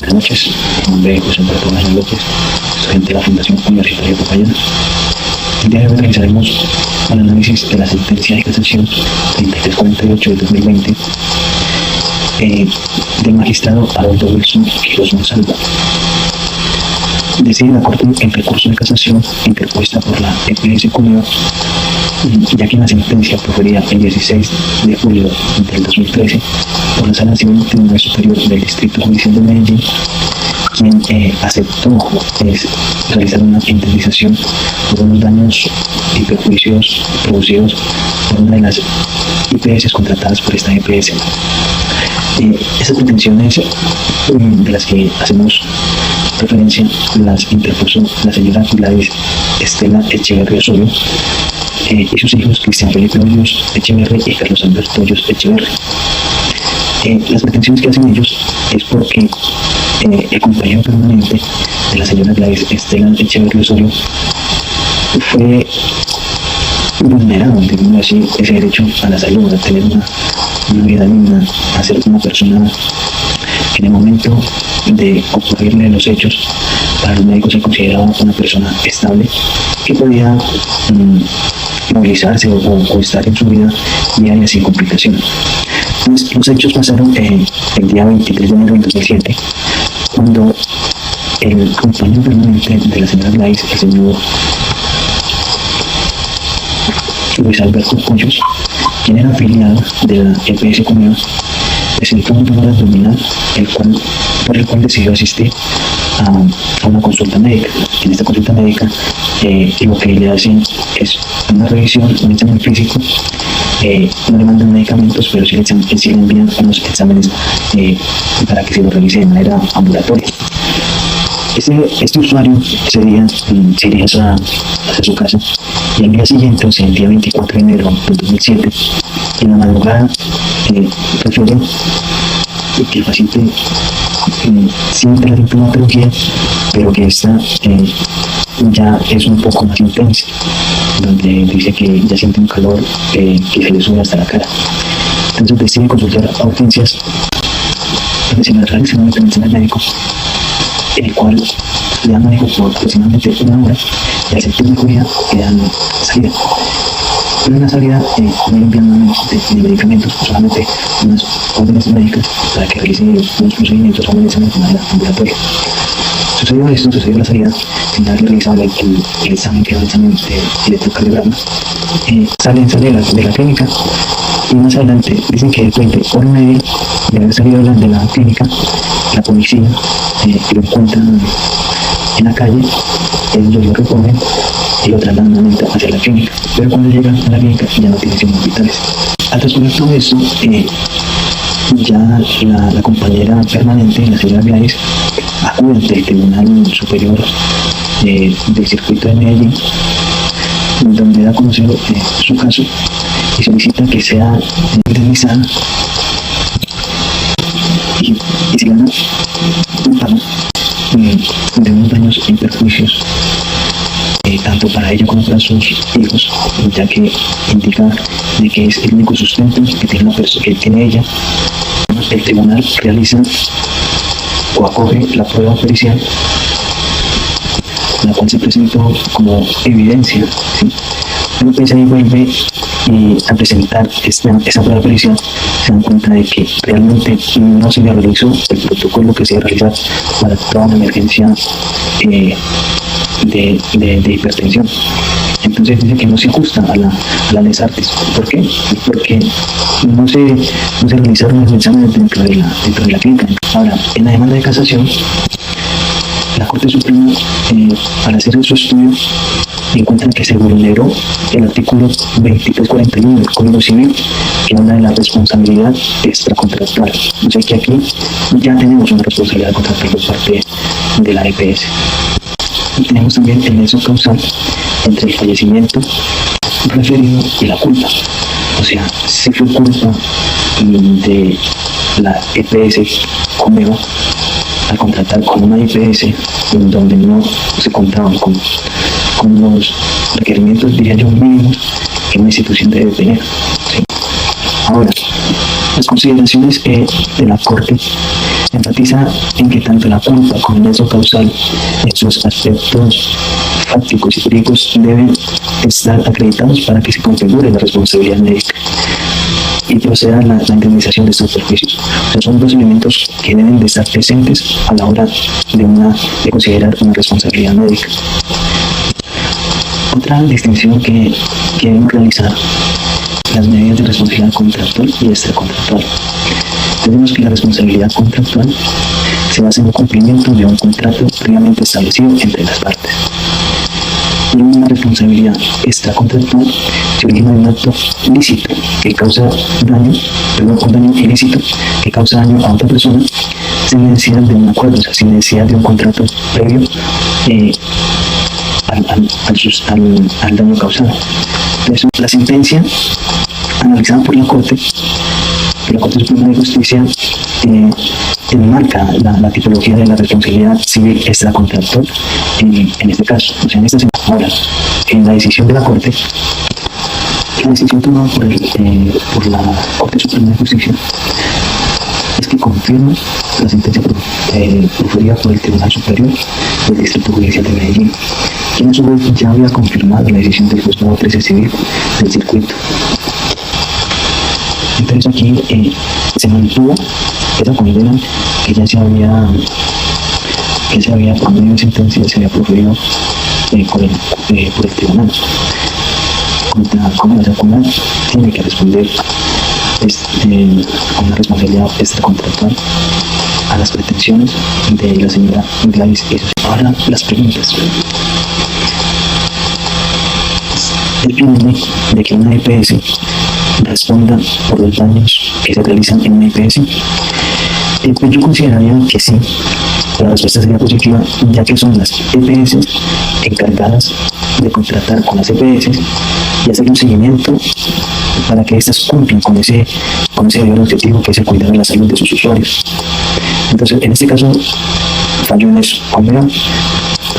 Buenas noches, mi nombre es José Alberto Manuel López, estudiante de la Fundación Universitaria Popayán. El día de hoy realizaremos un análisis de la sentencia de casación 3348 del 2020 del magistrado Haroldo Wilson Quiroz Monsalva. Decide la Corte el recurso de casación interpuesta por la EPS Cuneo, ya que la sentencia proferida el 16 de julio del 2013 por la Sala Civil Tribunal Superior del Distrito Judicial de Medellín, quien aceptó realizar una indemnización por unos daños y perjuicios producidos por una de las IPS contratadas por esta EPS. Estas pretensiones de las que hacemos referencia las interpuso la señora Gladys Estela Echeverri Osorio y sus hijos Cristian Felipe Hoyos Echeverri y Carlos Alberto Hoyos Echeverri. Las pretensiones que hacen ellos es porque el compañero permanente de la señora Gladys Estela Echeverri Osorio fue vulnerado, digamos así, ese derecho a la salud, a tener una vida digna, a ser una persona que en el momento de ocurrirle los hechos, para los médicos se consideraba una persona estable que podía movilizarse o estar en su vida diaria sin complicaciones. Entonces, los hechos pasaron el día 23 de enero del 2007, cuando el compañero permanente de la señora Gladys, el señor Luis Alberto Hoyos, quien era afiliado de la EPS Cuneo, presentó un dolor abdominal por el cual decidió asistir a una consulta médica. En esta consulta médica lo que le hacen es una revisión, un examen físico, no le mandan medicamentos, pero sí le envían unos exámenes para que se lo revise de manera ambulatoria. Este usuario ese día se iría hacia su casa y el día siguiente, o sea, el día 24 de enero del 2007, en la madrugada, refiere que el paciente siente la sintomatología, pero que esta ya es un poco más intensa, donde dice que ya siente un calor que se le sube hasta la cara. Entonces decide consultar a urgencias, donde se le realiza un examen médico, en el cual le dan manejo por aproximadamente una hora y al sentir mejoría le dan salida. Pero en la salida no le envían nada de medicamentos, solamente unas órdenes médicas para que realice unos procedimientos o un examen de manera ambulatoria. Sucedió la salida, sin haber realizado el examen, que era un examen de electrocardiograma. Sale de la clínica y más adelante dicen que después de hora y media de haber salido de la clínica, la policía lo encuentran en la calle, ellos lo recogen y lo trasladan nuevamente hacia la clínica, pero cuando llegan a la clínica ya no tiene signos vitales. Al transcurrir todo esto, ya la compañera permanente, la señora Gladys, acude ante el Tribunal Superior del Circuito de Medellín, donde da a conocer su caso y solicita que sea indemnizada y se gana un pago de unos daños y perjuicios tanto para ella como para sus hijos, ya que indica de que es el único sustento que tiene ella. El tribunal realiza o acoge la prueba pericial, la cual se presentó como evidencia, ¿sí? Pero pues ahí vuelve a presentar esa prueba pericial, se dan cuenta de que realmente no se le realizó el protocolo que se debe realizar para toda una emergencia de hipertensión. Entonces dice que no se ajusta a la ley Artes. ¿Por qué? Porque no se realizaron los exámenes dentro de la clínica. Ahora, en la demanda de casación, la Corte Suprema, al hacer su estudio, encuentran que se vulneró el artículo 2341 del Código Civil, que habla de la responsabilidad extracontractual. O sea que aquí ya tenemos una responsabilidad contractual por parte de la EPS. Y tenemos también el nexo causal entre el fallecimiento referido y la culpa. O sea, si fue culpa de la EPS Cuneo al contratar con una EPS en donde no se contaban con los requerimientos, diría yo, mínimos que una institución debe tener, ¿sí? Ahora, Las consideraciones de la Corte enfatiza en que tanto la culpa como el nexo causal en sus aspectos fácticos y jurídicos deben estar acreditados para que se configure la responsabilidad médica y proceda la indemnización de estos perjuicios. O sea, son dos elementos que deben de estar presentes a la hora de considerar una responsabilidad médica. Otra distinción que debemos realizar: las medidas de responsabilidad contractual y extracontractual. Tenemos que la responsabilidad contractual se basa en el cumplimiento de un contrato previamente establecido entre las partes. Y una responsabilidad extracontractual se origina de un acto ilícito que causa daño, un daño ilícito que causa daño a otra persona sin necesidad de un acuerdo, o sea, sin necesidad de un contrato previo al daño causado. Entonces, la sentencia analizada por la Corte Suprema de Justicia enmarca la tipología de la responsabilidad civil extracontractual en este caso. O sea, en esta ahora, en la decisión de la Corte, la decisión tomada por la Corte Suprema de Justicia es que confirma la sentencia proferida por el Tribunal Superior del Distrito Judicial de Medellín, quien a su vez ya había confirmado la decisión del Juez Nuevo 13 Civil del circuito. Entonces aquí se mantuvo esa condena que ya se había por medio de sentencia se había proferido por el tribunal. Como la SACUNA tiene que responder con una responsabilidad extracontractual a las pretensiones de la señora Gladys Esos. Ahora las preguntas. Depende de que una EPS responda por los daños que se realizan en una EPS. Pues yo consideraría que sí, la respuesta sería positiva, ya que son las EPS encargadas de contratar con las EPS y hacer un seguimiento para que éstas cumplan con ese deber objetivo, que es el cuidado de la salud de sus usuarios. Entonces, en este caso, falló en eso. Primero,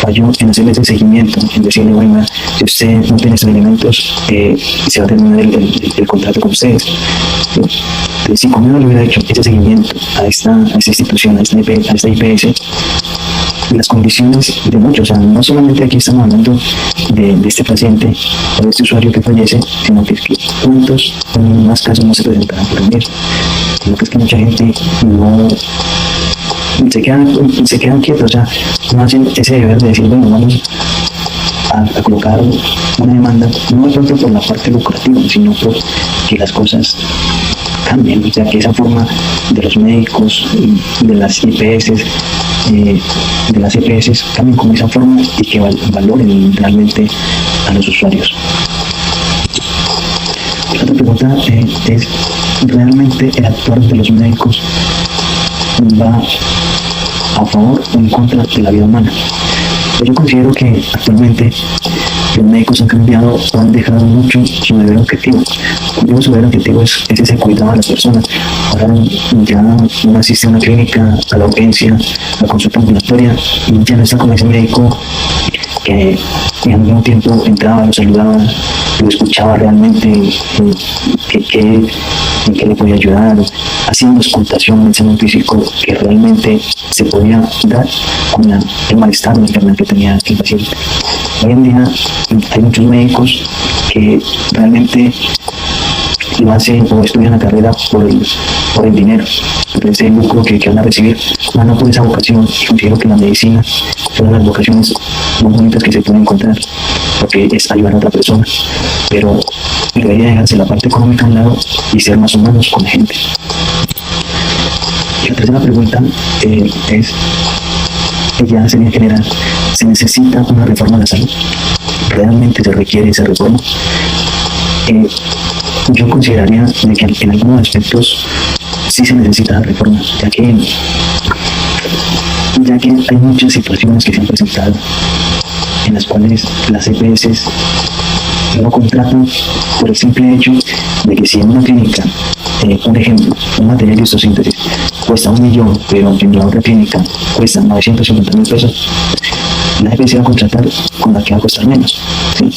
falló en hacerle ese seguimiento, en decirle: bueno, si usted no tiene estos elementos, se va a terminar el contrato con ustedes. Si Comedor le hubiera hecho ese seguimiento a esta institución, a esta IPS, las condiciones de muchos, o sea, no solamente aquí estamos hablando de este paciente o de este usuario que fallece, sino que cuántos más casos no se presentarán por el mismo. Lo que es que mucha gente no se quedan quietos, o sea, no hacen ese deber de decir: bueno, vamos a colocar una demanda, no tanto por la parte lucrativa, sino por que las cosas cambien, o sea, que esa forma de los médicos, de las IPS, de las EPS, cambien con esa forma y que valoren realmente a los usuarios. La otra pregunta es: ¿realmente el actuar de los médicos va a favor o en contra de la vida humana? Yo considero que actualmente los médicos han cambiado o han dejado mucho su deber objetivo. Su deber objetivo es ese cuidado a las personas. Ahora ya no asiste a una clínica, a la urgencia, a la consulta ambulatoria, y ya no está con ese médico que en algún tiempo entraba, lo saludaba, lo escuchaba realmente, en qué le podía ayudar, hacía una auscultación, un examen físico que realmente se podía dar con el malestar o la enfermedad que tenía el paciente. Hoy en día hay muchos médicos que realmente lo hacen o estudian la carrera por el dinero, por ese lucro que van a recibir, no por esa vocación. Considero que la medicina es una de las vocaciones más bonitas que se pueden encontrar, porque es ayudar a otra persona, pero debería dejarse la parte económica a un lado y ser más humanos con la gente. La tercera pregunta es, ya sería en general: ¿se necesita una reforma de la salud? ¿Realmente se requiere esa reforma? Yo consideraría de que en algunos aspectos sí se necesita la reforma, ya que hay muchas situaciones que se han presentado en las cuales las EPS no contratan por el simple hecho de que si en una clínica, por ejemplo, un material de histosíntesis cuesta $1 millón, pero en la otra clínica cuesta 950.000 pesos, la EPS va a contratar con la que va a costar menos, ¿sí?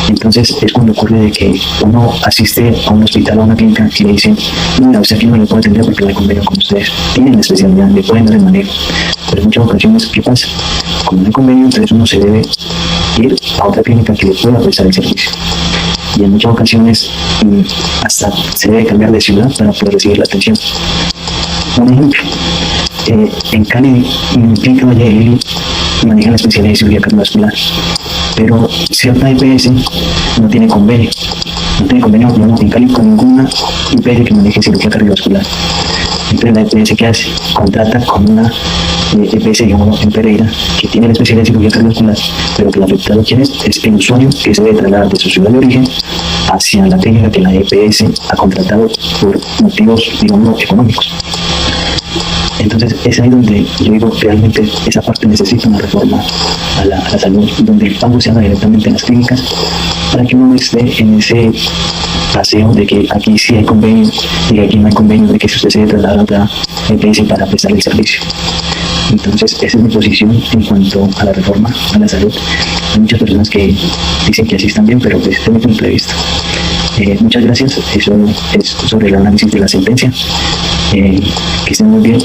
Entonces es cuando ocurre de que uno asiste a un hospital o a una clínica y le dicen, mira, usted aquí no le puede atender porque no hay convenio con ustedes, tienen la especialidad, le pueden dar el manejo, pero en muchas ocasiones, ¿qué pasa? Como no hay convenio, entonces uno se debe ir a otra clínica que le pueda prestar el servicio. Y en muchas ocasiones hasta se debe cambiar de ciudad para poder recibir la atención. Un ejemplo, en Cali, en Clínica Valle de Lili, maneja la especialidad de cirugía cardiovascular, pero cierta EPS no tiene convenio. No tiene convenio no, en Cali con ninguna EPS que maneje cirugía cardiovascular. Entonces la EPS que hace, contrata con una EPS en Pereira, que tiene la especialidad de cirugía cardiovascular, pero que el afectado quién es el usuario que se debe trasladar de su ciudad de origen hacia la clínica que la EPS ha contratado por motivos, digamos, económicos. Entonces es ahí donde yo digo realmente esa parte necesita una reforma a la salud, donde el pago se haga directamente en las clínicas para que uno no esté en ese paseo de que aquí sí hay convenio y que aquí no hay convenio, de que si usted se debe trasladar a otra EPS para prestar el servicio. Entonces esa es mi posición en cuanto a la reforma a la salud. Hay muchas personas que dicen que así están bien, pero desde mi punto de vista. Muchas gracias. Eso es sobre el análisis de la sentencia. Que estén muy bien.